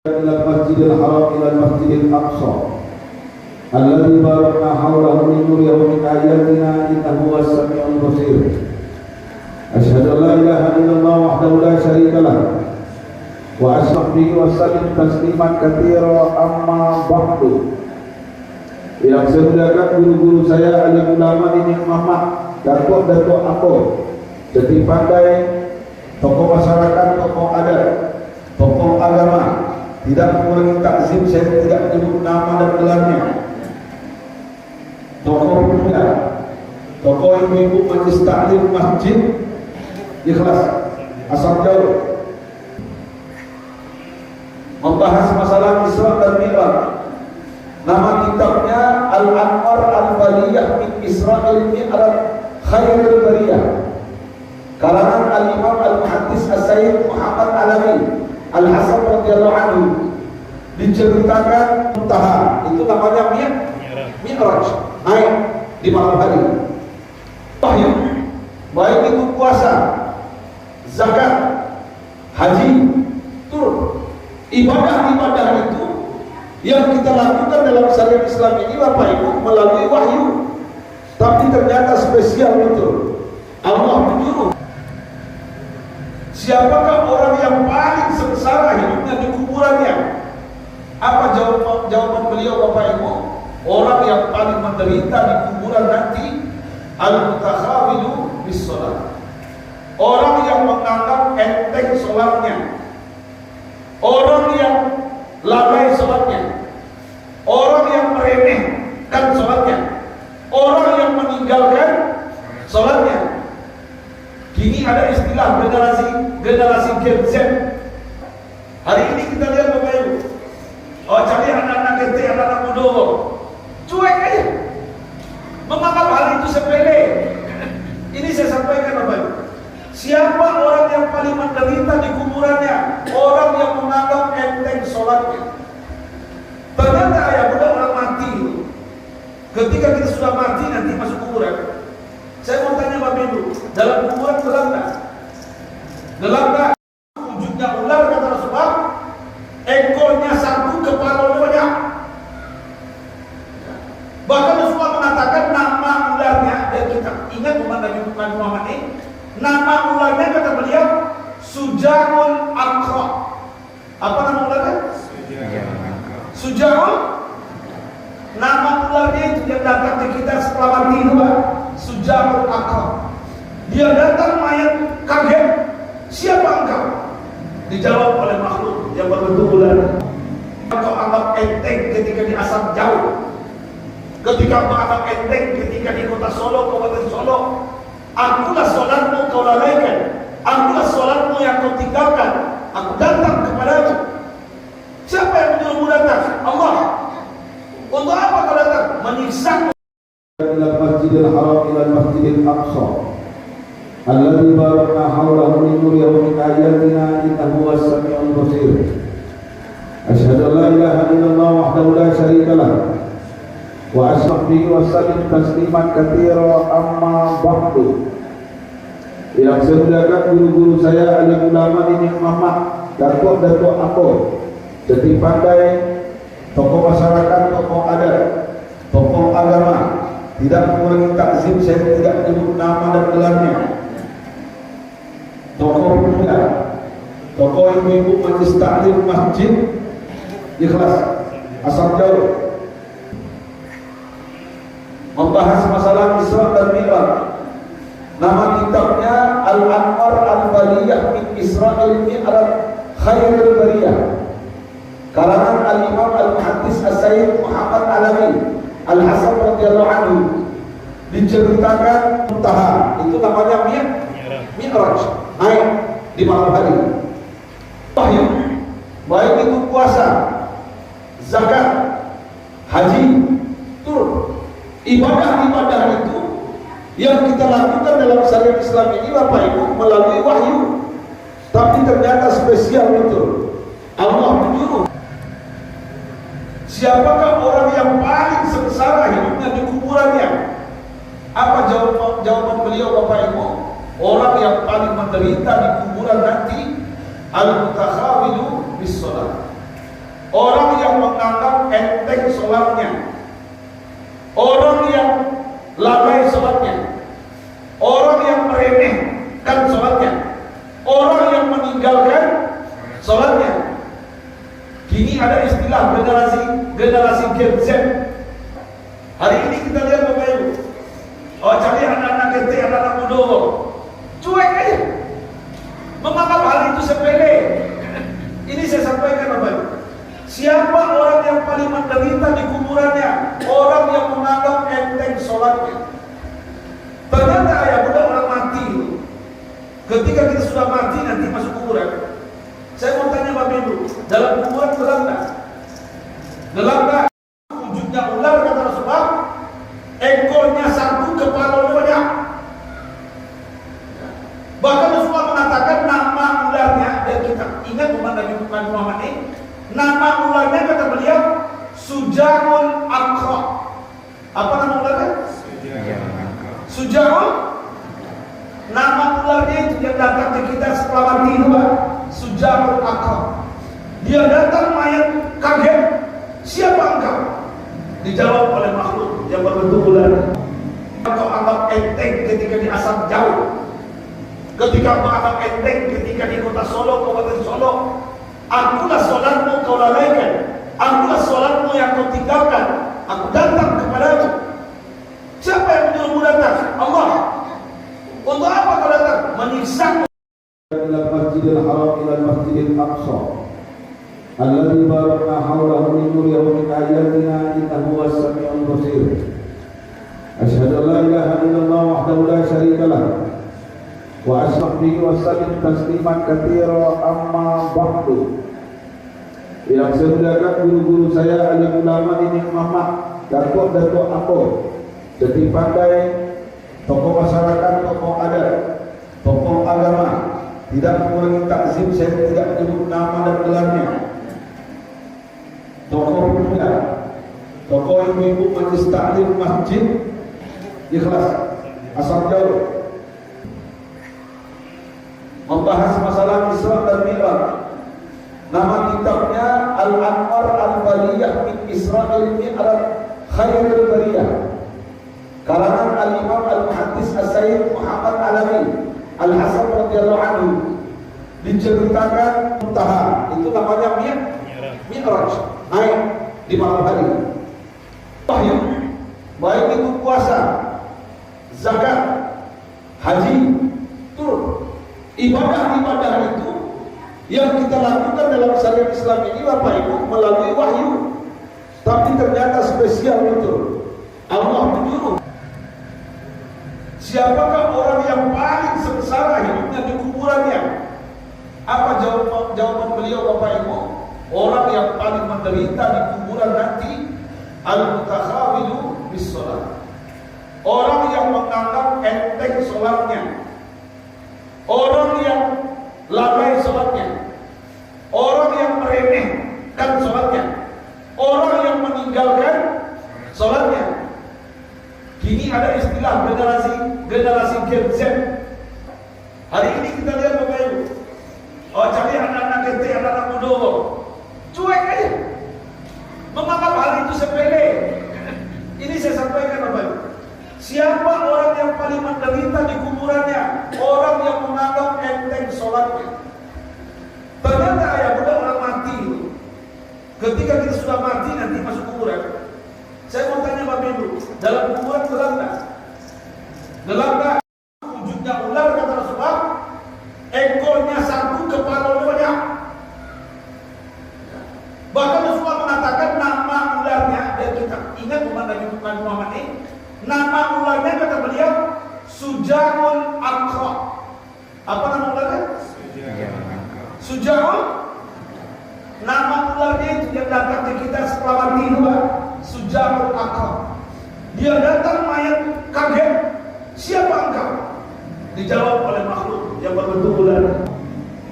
إلى المسجد الحرام إلى المسجد الأقصى الذي باركنا حوله لنريه من آياتنا إنه هو السميع البصير. أشهد أن لا إله إلا الله وحده لا شريك له وأشهد به وسلم تسليما كثيرا أما بعد. Yang saya muliakan guru-guru saya, alim ulama ini Muhammad, datuk Ampol, jadi pandai, tokoh masyarakat, tokoh adat, tokoh agama, tidak mengurangi takzim, saya tidak menyebut nama dan gelarnya. Tokoh pemuda, tokoh ibu-ibu majlis taklim masjid Ikhlas asal jauh, membahas masalah Isra dan Mi'raj. Nama kitabnya Al-Anwar Al-Baliyah min Isra'il Mi'raj Khairul Bariyah, karangan Al-Imam Al-Muhaddis As-Sayyid Muhammad Alawi Al-Hasan radhiyallahu anhu. Diceritakan muntaha, itu namanya Mi'raj, naik di malam hari. Wahyu, baik itu puasa, zakat, haji, turun. Ibadah-ibadah itu yang kita lakukan dalam syariat Islam ini Bapak Ibu melalui wahyu. Tapi ternyata spesial betul, Allah menyuruh. Siapakah orang yang paling sengsara hidupnya di kuburannya? Apa jawaban beliau Bapak Ibu? Orang yang paling menderita di kuburan nanti al-mutakhawilu bis shalah. Orang yang menganggap enteng sholatnya, orang yang lalai sholatnya, orang yang meremehkan sholatnya, orang yang meninggalkan sholatnya. Kini ada istilah generasi Gen Z. Hari ini kita lihat Bapak Ibu, cari anak-anak kita, anak-anak muda, cuek aja, menganggap hal itu sepele. Ini saya sampaikan Bapak Ibu, siapa orang yang paling menderita di kuburannya? Orang yang menganggap enteng sholatnya. Ternyata ya bukan orang mati itu. Ketika kita sudah mati nanti masuk kuburan, saya mau tanya Bapak Ibu, dalam kuburan gelap nggak? Gelap nggak? Wujudnya ular kata Rasulullah, ekornya satu, kepalanya banyak. Bahkan Rasulullah mengatakan nama ularnya, dan kita ingat Nabi Muhammad ini, nama ularnya kata beliau Sujarul Aqra. Apa nama ularnya? Sujarul. Nama ularnya itu yang datang ke kita setelah mati itu Pak, Sujarul Aqra. Dia datang mayat kaget, siapa engkau? Dijawab oleh makhluk yang berbentuk ular. Engkau anggap enteng ketika di asap jauh, ketika engkau anggap enteng ketika di kota Solo, Kabupaten Solo. Akulah sholatmu kau lalaikan, akulah sholatmu yang kau tinggalkan. Aku datang kepadamu. Siapa yang menyuruhmu datang? Allah. Untuk apa kau datang? Menyiksamu. Ila masjidil haram ila masjidil aqsa alladzi barakna hawlahu linuriyahu min ayatina innahu huwas samiul basir. Asyhadu an la ilaha illallah wahdahu la syarika lah wa asyhadu bihi wa sallim tasliman katsira amma ba'du. Yang saya muliakan guru-guru saya, alim ulama ini Muhammad, datuk Ampol, jadi pandai, tokoh masyarakat, tokoh adat, tokoh agama, tidak mengurangi takzim, saya tidak menyebut nama dan gelarnya. Tokoh pemuda, tokoh ibu-ibu majlis taklim masjid Ikhlas asal jauh, membahas masalah Isra dan Mi'raj. Nama kitabnya Al-Anwar Al-Baliyah min Isra'il Mi'raj Khairul Bariyah, karangan Al-Imam Al-Muhaddis As-Sayyid Muhammad Alawi Al-Hasan radhiyallahu anhu. Diceritakan muntaha, itu namanya Mi'raj, naik di malam hari. Wahyu, baik itu puasa, zakat, haji, turun. Ibadah-ibadah itu yang kita lakukan dalam syariat Islam ini Bapak Ibu melalui wahyu. Tapi ternyata spesial betul, Allah menyuruh. Siapakah orang yang paling sengsara hidupnya di kuburannya? Apa jawaban beliau Bapak Ibu? Orang yang paling menderita di kuburan nanti al-mutakhawilu bis shalah. Orang yang menganggap enteng sholatnya, orang yang lalai sholatnya, orang yang meremehkan sholatnya, orang yang meninggalkan sholatnya. Kini ada istilah generasi Gen Z. Hari ini kita lihat Bapak Ibu, cari anak-anak kecil, anak-anak muda, cuek aja, menganggap hal itu sepele. Ini saya sampaikan Bapak Ibu. Siapa orang yang paling menderita di kuburannya? Orang yang menganggap enteng sholatnya. Ternyata ayah muda orang mati itu, ketika kita sudah mati nanti masuk kuburan. Saya mau tanya Bapak Ibu, dalam kuburan gelap nggak? Gelap nggak? Wujudnya ular kata Rasulullah, ekornya satu, kepala banyak. Bahkan Rasulullah mengatakan nama ularnya, dan kita ingat Nabi Muhammad ini, nama ularnya kata beliau Sujarul Aqra. Apa nama ularnya? Sujarul. Nama ularnya itu yang datang ke kita setelah mati itu Pak, Sujarul Aqra. Dia datang mayat kaget, siapa engkau? Dijawab oleh makhluk yang berbentuk ular. Kau anggap enteng ketika di asap jauh, ketika kau anggap enteng ketika di kota Solo, Kabupaten Solo. Akulah sholatmu kau lalaikan, akulah sholatmu yang kau tinggalkan. Aku datang kepadamu. Siapa yang menyuruhmu datang? Allah. Untuk apa kau datang? Menyiksa. Ila Masjidil Haram ila Masjidil Aqsa alladzi barakna hawlahu linuriyahu min ayatina innahu was-sami'ul basir. Asyhadu an la ilaha illallah wahdahu la syarika lah wa asyhadu wa sallim tasliman katsira amma ba'du. Yang saya muliakan guru-guru saya, alim ulama ini mama, datuk-datuk aku, jadi pandai, tokoh masyarakat, tokoh adat, tokoh agama. Tidak mengurangi takzim, saya tidak menyebut nama dan gelarnya. Tokoh pemuda, tokoh ibu-ibu majlis taklim masjid Ikhlas asal jauh, membahas masalah Isra dan Mi'raj. Nama kitabnya Al-Anwar Al-Baliyah min Isra'il Mi'raj Khairul Bariyah, karangan Al-Imam Al-Muhaddis As-Sayyid Muhammad Alawi Al-Hasan radhiyallahu anhu. Diceritakan muntaha, itu namanya Mi'raj, naik di malam hari. Wahyu, baik itu puasa, zakat, haji, turun. Ibadah-ibadah itu yang kita lakukan dalam syariat Islam ini Bapak Ibu melalui wahyu. Tapi ternyata spesial betul, Allah menyuruh. Siapakah orang yang paling sengsara hidupnya di kuburannya? Apa jawaban beliau Bapak Ibu? Orang yang paling menderita di kuburan nanti al-mutakhawilu bis shalah. Orang yang menganggap enteng sholatnya, orang yang lalai sholatnya, orang yang meremehkan sholatnya, orang yang meninggalkan sholatnya. Kini ada istilah generasi Gen Z. Hari ini kita lihat Bapak Ibu, cari anak-anak kecil, anak-anak muda, cuek aja, menganggap hal itu sepele. Ini saya sampaikan Bapak Ibu. Siapa orang yang paling menderita di kuburannya? Orang yang menganggap enteng sholatnya. Ternyata ayah muda orang mati itu, ketika kita sudah mati nanti masuk kuburan. Saya mau tanya Bapak Ibu, dalam kuburan gelap nggak? Gelap nggak? Wujudnya ular kata Rasulullah, ekornya satu, kepala banyak. Bahkan Rasulullah mengatakan nama ularnya, dan kita ingat Nabi Muhammad ini, nama ularnya kata beliau Sujarul Aqra. Apa nama ularnya? Sujarul. Nama ularnya itu yang datang ke kita setelah mati itu Pak, Sujarul Aqra. Dia datang mayat kaget, siapa engkau? Dijawab oleh makhluk yang berbentuk ular.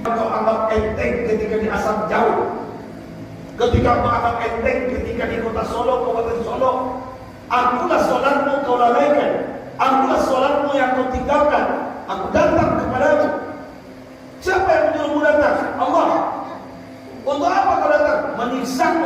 Kau anggap enteng ketika di asap jauh, ketika kau anggap enteng ketika di kota Solo, Kabupaten Solo. Akulah sholatmu kau lalaikan, akulah sholatmu yang kau tinggalkan. Aku datang kepadamu. Siapa yang menyuruhmu datang? Allah. Untuk apa kau datang? bisa